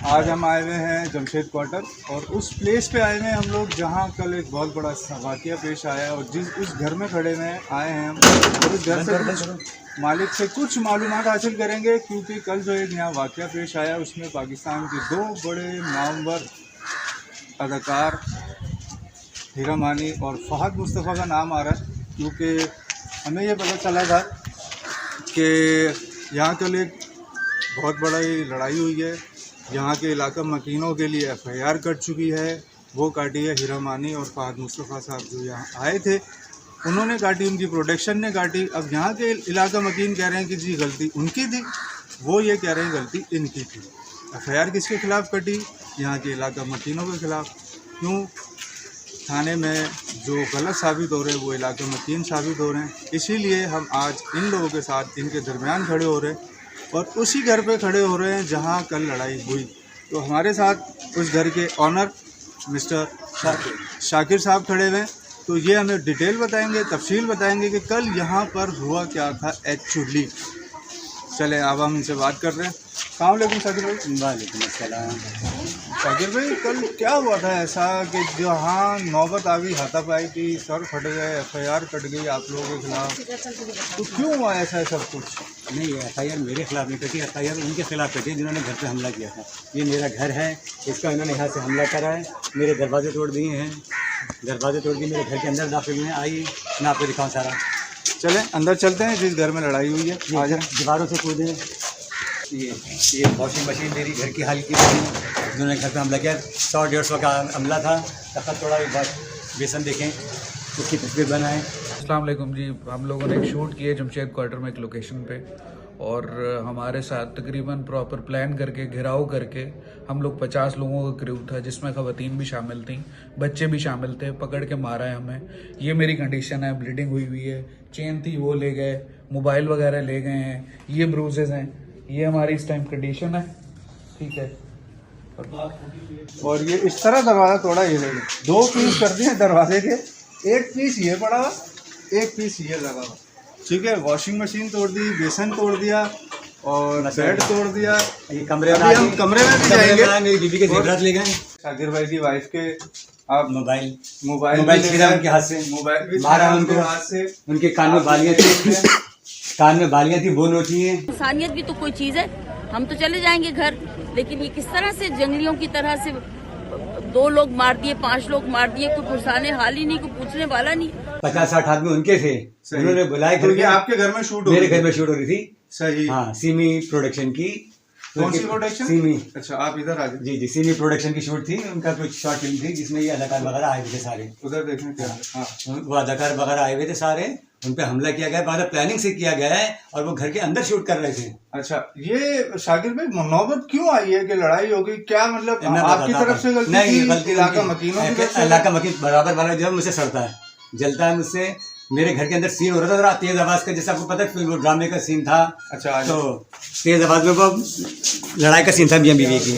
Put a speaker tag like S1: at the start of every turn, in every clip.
S1: आज हम आए हुए हैं जमशेद क्वार्टर और उस प्लेस पे आए हुए हैं हम लोग जहाँ कल एक बहुत बड़ा वाक़या पेश आया और जिस उस घर में खड़े हुए आए हैं हम और उस घर से कुछ मालिक से कुछ मालूमात हासिल करेंगे, क्योंकि कल जो एक यहाँ वाक़या पेश आया उसमें पाकिस्तान के दो बड़े नामवर अदाकार हीरा मानी और फ़हद मुस्तफ़ा का नाम आ रहा है। क्योंकि हमें ये पता चला था कि यहाँ कल एक बहुत बड़ा लड़ाई हुई है। यहाँ के इलाका मकीनों के लिए FIR कट चुकी है, वो काटी है हीरा मानी और फ़हद मुस्तफ़ा साहब जो यहाँ आए थे उन्होंने काटी, उनकी प्रोटेक्शन ने काटी। अब यहाँ के इलाका मकीन कह रहे हैं कि जी गलती उनकी थी, वो ये कह रहे हैं गलती इनकी थी। FIR किसके ख़िलाफ़ कटी? यहाँ के इलाका मकीनों के ख़िलाफ़। क्यों? थाने में जो गलत साबित हो रहे हैं वो इलाका मकीन साबित हो रहे हैं। इसीलिए हम आज इन लोगों के साथ इनके दरमियान खड़े हो रहे हैं और उसी घर पे खड़े हो रहे हैं जहां कल लड़ाई हुई। तो हमारे साथ उस घर के ऑनर मिस्टर शाकिर साहब खड़े हुए हैं, तो ये हमें डिटेल बताएंगे, तफसील बताएंगे कि कल यहाँ पर हुआ क्या था एक्चुअली। चले अब हम इनसे बात कर रहे हैं। अस्सलाम वालेकुम शाकिर भाई।
S2: वालेकुम अस्सलाम।
S1: शाकिर भाई, कल क्या हुआ था ऐसा कि जहाँ नौबत आ गई, हाथापाई की, सर फट गए, FIR कट गई आप लोगों के खिलाफ, तो क्यों हुआ ऐसा सब कुछ?
S2: नहीं, FIR मेरे खिलाफ नहीं कटी, FIR उनके खिलाफ कटी जिन्होंने घर पे हमला किया था। ये मेरा घर है, इसका इन्होंने यहाँ से हमला करा है, मेरे दरवाजे तोड़ दिए हैं, दरवाजे तोड़ दिए, मेरे घर के अंदर दाखिल हुए हैं। आइए मैं आपको दिखाऊँ सारा।
S1: चलें अंदर चलते हैं जिस घर में लड़ाई हुई है। आ जाए।
S2: दीवारों से कूदे। ये वॉशिंग मशीन मेरी घर की हाल की जिन्होंने घर पे हमला किया। 100-150 का हमला था। तखत तोड़ा, एक बार बेसन देखें, उसकी तस्वीर बनाएं।
S3: अस्सलाम वालेकुम जी। हम लोगों ने एक शूट किए जमशेद क्वार्टर में एक लोकेशन पे, और हमारे साथ तकरीबन प्रॉपर प्लान करके घिराव करके हम लोग 50 लोगों का क्रू था, जिसमें ख़वातीन भी शामिल थी, बच्चे भी शामिल थे। पकड़ के मारा है हमें। ये मेरी कंडीशन है, ब्लीडिंग हुई हुई है, चेन थी वो ले गए, मोबाइल वगैरह ले गए हैं, ये ब्रूजेज हैं, ये हमारी इस टाइम कंडीशन है। ठीक है।
S1: और ये इस तरह दरवाज़ा तोड़ा, ये देखिए 2 पीस कर दिए दरवाजे के, 1 पीस ये पड़ा हुआ, 1 पीस ये लगा हुआ। ठीक है, वॉशिंग मशीन तोड़ दी, बेसन तोड़ दिया और बेड तोड़ दिया।
S2: ये कमरे में
S1: हम कमरे में भी जाएंगे।
S2: मेरी बीबी के जेवरात ले गए।
S1: शाकिर भाई की वाइफ के आप
S2: मोबाइल
S1: छीना
S2: उनके हाथ से,
S1: मोबाइल भी
S2: मारा उनको
S1: हाथ से,
S2: उनके कान में बालियां थी, कान में बालियां थी, बोल होती है।
S4: इंसानियत भी तो कोई चीज है। हम तो चले जाएंगे घर, लेकिन ये किस तरह से जंगलियों की तरह से 2 लोग मार दिए, 5 लोग मार दिए, कोई पुरसाने हाल ही नहीं, कोई पूछने वाला नहीं।
S2: 50-60 आदमी उनके थे, उन्होंने बुलाए।
S1: तो ये आपके घर में शूट हो
S2: मेरे घर में शूट हो रही थी।
S1: सही।
S2: हाँ, सीमी प्रोडक्शन की।
S1: कौन सी प्रोडक्शन?
S2: सीमी।
S1: अच्छा, आप इधर आ जाइए।
S2: जी, सीमी प्रोडक्शन की शूट थी। उनका कुछ शॉर्ट फिल्म थी जिसमें ये अदाकार वगैरह आए थे सारे।
S1: उधर देखें क्या। हाँ,
S2: वो अदाकार वगैरह आए हुए थे सारे, उन पे हमला किया गया, बाद प्लानिंग से किया गया है, और वो घर के अंदर शूट कर रहे थे।
S1: अच्छा, ये शाकिर भाई नौबत क्यों आई है कि लड़ाई हो गई? क्या मतलब आपकी तरफ से गलती?
S2: नहीं, गलती
S1: इलाका मकीनों की तरफ से।
S2: इलाका मकीन बराबर वाला जो मुझसे सड़ता है, जलता है मुझसे। मेरे घर के अंदर सीन हो रहा था, तेज आवाज का, जैसे आपको पता है वो ड्रामे का सीन था।
S1: अच्छा,
S2: तो तेज आवाज में वो लड़ाई का सीन था मियां बीवी की।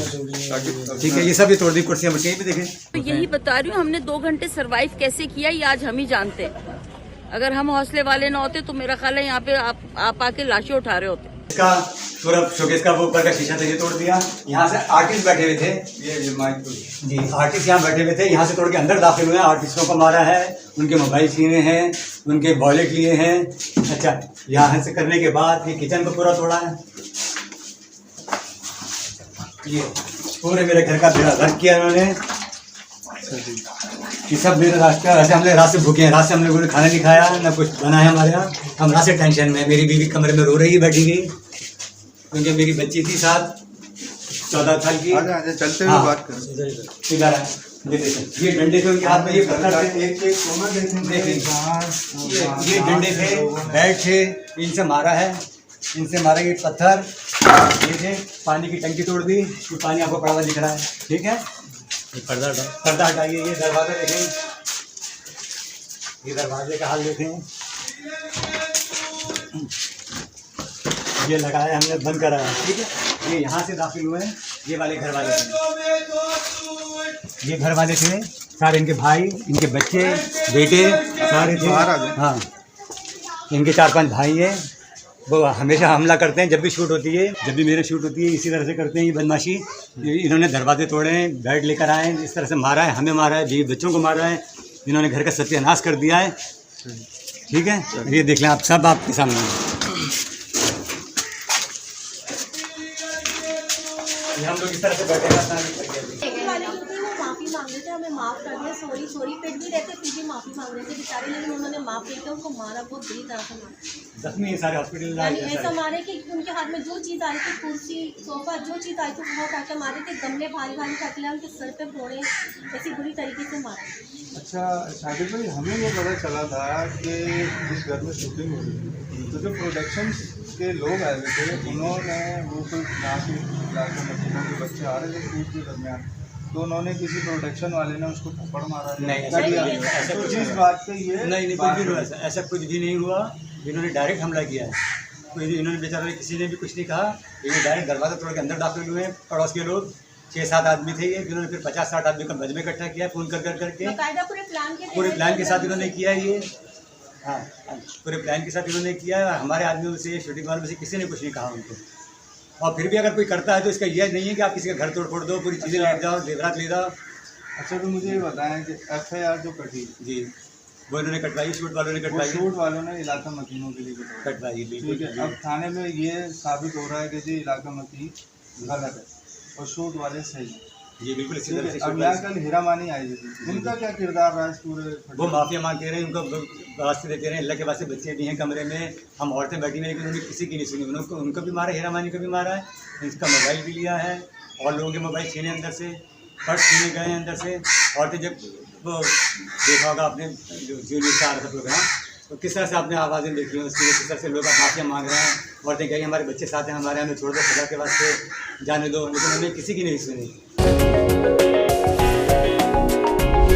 S2: ठीक है, ये सब ये तोड़ दी कुर्सियां भी देखें।
S4: तो यही बता रही हूँ, हमने 2 घंटे सरवाइव कैसे किया ये आज हम ही जानते हैं। अगर हम हौसले वाले ना होते तो मेरा ख्याल है यहाँ पे आप आके लाशें उठा रहे होते।
S2: इसका पूरा शोकेस का वो ऊपर का शीशा था, ये तोड़ दिया। यहाँ से आर्टिस्ट बैठे हुए थे,
S1: ये माइक
S2: जी, आर्टिस्ट यहाँ बैठे हुए थे, यहाँ से तोड़ के अंदर दाखिल हुए हैं, आर्टिस्टों को मारा है, उनके मोबाइल छीने हैं, उनके वॉलेट लिए हैं। अच्छा, यहाँ से करने के बाद ये किचन को पूरा तोड़ा है, ये पूरे मेरे घर का बेड़ा गर्क किया उन्होंने। ये सब मेरे रास्ते, ऐसे हमने रात से भूखे हैं, रात से हमने कोई खाना नहीं खाया, ना कुछ बना है हमारे यहाँ। हम रात से टेंशन में, मेरी बीवी कमरे में रो रही है बैठी गई, क्योंकि मेरी बच्ची थी साथ 14 साल की।
S1: चलते हुए बात करें।
S2: इधर है, ये डंडे थे उनके हाथ में, ये पत्थर थे, ये डंडे थे, बैट थे, इनसे मारा है, इनसे मारा। ये पत्थर, ये थे, पानी की टंकी तोड़ दी, ये पानी आपको पड़ा हुआ दिख रहा है। ठीक है, ये पर्दा हटाइए, ये दरवाजा देखें, ये दरवाजे का हाल देखें, ये लगाया हमने, बंद करा है। ठीक है, ये यहाँ से दाखिल हुए हैं, ये वाले घर वाले थे, ये घर वाले थे सारे, इनके भाई, इनके बच्चे, बेटे सारे थे। हाँ, इनके 4-5 भाई हैं, वो हमेशा हमला करते हैं जब भी शूट होती है, जब भी मेरे शूट होती है इसी तरह से करते हैं ये बदमाशी। इन्होंने दरवाजे तोड़े हैं, बेड लेकर आए हैं, इस तरह से मारा है, हमें मारा है, बीवी बच्चों को मारा है, इन्होंने घर का सत्यानाश कर दिया है। ठीक है, ये देख लें आप, सब आपके सामने हम लोग इस तरह से बैठे
S5: माफी मांग रहे थे, हमें माफ कर दिया, सॉरी सॉरी पेट भी रहते फिर भी माफी मांग रहे थे बेचारे, लेकिन उन्होंने माफ नहीं किया, उनको मारा, बहुत बुरी तरह से मारा।
S2: जख्मी सारे हॉस्पिटल
S5: यानी ऐसा मारे कि उनके हाथ में जो चीज़ आई थी, कुर्सी सोफा जो चीज़ आई थी वो काटे मारे थे, गमले भारी भारी काट लिया, उनके सर पे फोड़े, ऐसी बुरी तरीके से मारा।
S1: अच्छा शाकिर भाई, हमें ये पता चला था कि जिस घर में शूटिंग हो रही थी तो जो प्रोडक्शन के लोग आए हुए थे उन्होंने वो कोई यहाँ के इलाके में के बच्चे आ रहे थे शूट के दरमियान, तो उन्होंने किसी प्रोडक्शन वाले ने उसको थप्पड़ मारा।
S2: नहीं, ऐसा
S1: तो जिस बात पे ये
S2: नहीं कुछ भी हुआ, ऐसा कुछ भी नहीं हुआ। इन्होंने डायरेक्ट हमला किया है, तो इन्होंने बेचारे किसी ने भी कुछ नहीं कहा, ये डायरेक्ट दरवाजा तोड़ के अंदर दाखिल हुए हैं। पड़ोस के लोग 6-7 आदमी थे ये, जिन्होंने फिर 50-60 आदमी का मजमे इकट्ठा किया, फ़ोन कर करके पूरे प्लान के साथ इन्होंने किया ये। हाँ, पूरे प्लान के साथ इन्होंने किया। हमारे आदमियों से, शूटिंग वालों से किसी ने कुछ नहीं कहा उनको। और फिर भी अगर कोई करता है तो इसका यह नहीं है कि आप किसी का घर तोड़ फोड़ दो, पूरी चीज़ें ले जाओ, जेवरात ले जाओ।
S1: अच्छा, तो मुझे ये बताएं कि FIR जो कटी
S2: जी, वो इन्होंने कटवाई, शूट वालों ने कटवाई,
S1: शूट वालों ने इलाका मकीनों के लिए
S2: कटवाई।
S1: ठीक है, अब थाने में ये साबित हो रहा है कि जी इलाका मकीन गलत है और शूट वाले सही है।
S2: जी बिल्कुल इसी तरह से।
S1: अब यहाँ कल हीरामानी आई थी, उनका क्या किरदार रहा इस पूरे?
S2: वो माफिया मांगते रहे, उनको वास्ते देते रहे, अल्लाह के वास्ते बच्चे भी हैं कमरे में, हम औरतें बैठी हुई, लेकिन उन्होंने किसी की नहीं सुनी। उनको भी मारा, हीरामानी को भी मारा है, इसका मोबाइल भी लिया है और लोगों के मोबाइल छीने अंदर से, पर्स छीने गए अंदर से। औरतें जब वो देखा होगा आपने जो न्यूज़ आ रहा था प्रोग्राम, तो किस तरह से आपने आवाज़ें देखी हैं उसकी, किस तरह से लोग माफिया मांग रहे हैं। औरतें कहेंगे हमारे बच्चे साथ हैं, हमारे हमें छोड़ दो, खुदा के वास्ते जाने दो, लेकिन उन्होंने किसी की नहीं सुनी।